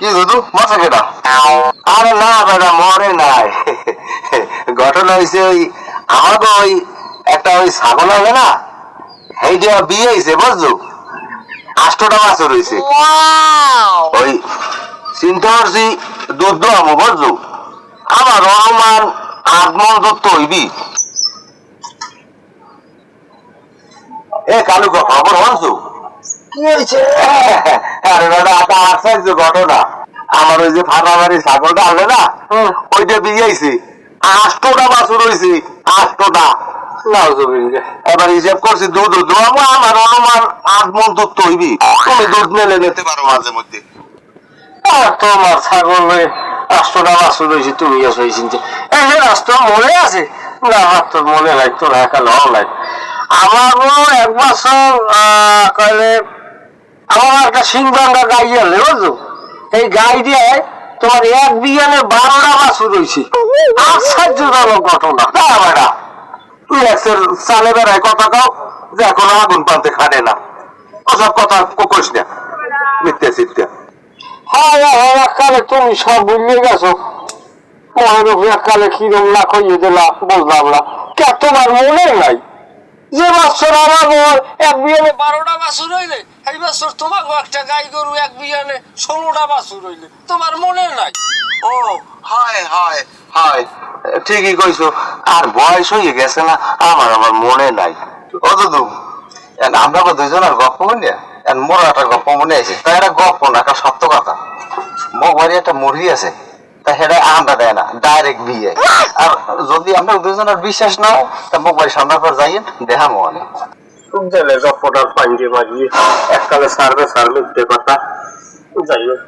কি দুদু মরছে কেটা? আরে না বেটা মরে নাই। ঘটনা হয়েছে ওই আমাকে ওই একটা ওই ছাগল হবে না, সেইটা বিয়ে হয়েছে বুঝছো, 8টা বাছুর হয়েছে। ওই চিন্তা করছি দুধ দোয়াবো বুঝছো, আমার অনুমান 8 মণ দুধ তো হইবি। এ কালু খবর বলছো কি হয়েছে? আরে দাদা একটা আশ্চর্য ঘটনা, আমার ওই যে ফাটাবাড়ি ছাগলটা আছে না, ওইটা বিয়ে হয়েছে, 8টা বাছুর হয়েছে, 8টা। এবার হিসেব করছি দুধ দোয়াবো, আমার অনুমান 8 মণ দুধ তো হইবি। তুমি দুধ মেলে নিতে পারো মাঝে মধ্যে। তোমার ছাগল 8টা বাছুর হয়েছে, তুমি আছো এই চিন্তা। এই যে রাস্তা মনে আছে না? আমার তো মনে নাই, তোর একা নাও নাই। আমার এক বছর কইলে আমার একটা সিংবাঙ্গা গাই আনলে বুঝছো, এই গাই দিয়ে তোমার 1 বিঘানে 12টা বাছুর হয়েছে। আশ্চর্যজনক ঘটনা। বেটা তুই একসের চালে বেড়ায় কথা কাও যে এখন আগুন পান্তে খানে না, ওসব কথা কইস না, মিথ্যে চিত্তে। এককালে তুমি সব ভুলিয়ে গেছো। এককালে কিরম না কইয়ে দিলা বুঝলাম না। কে তোমার মনে নাই যে বছর আমার 1 বিঘানে 12টা বাছুর হইলে, এই বছর তোমাকে একটা গাই গরু 1 বিঘানে 16টা বাছুর হইলে, তোমার মনে নাই? ও হয় হয় হয়, ঠিকই কইছো। আর বয়স হয়ে গেছে না, আমার মনে নাই। ও দুদু, আমরা দুজনের গপ্প মনে, মোর একটা গপ্প মনে আছে। তা একটা গপ্প না, একটা সত্য কথা। মোক বাড়ি একটা মুরগি আছে, তা সেটা আন্ডা দেয় না, ডাইরেক্ট বিয়ে। আর যদি আমরা দুজনের বিশ্বাস নাও, তা মোক বাড়ি সন্ধ্যার পর যাইয়ে দেখা মনে গপ্পটার পাঞ্জে মারিয়ে এককালে সারবে সারবে কথা যাই হোক।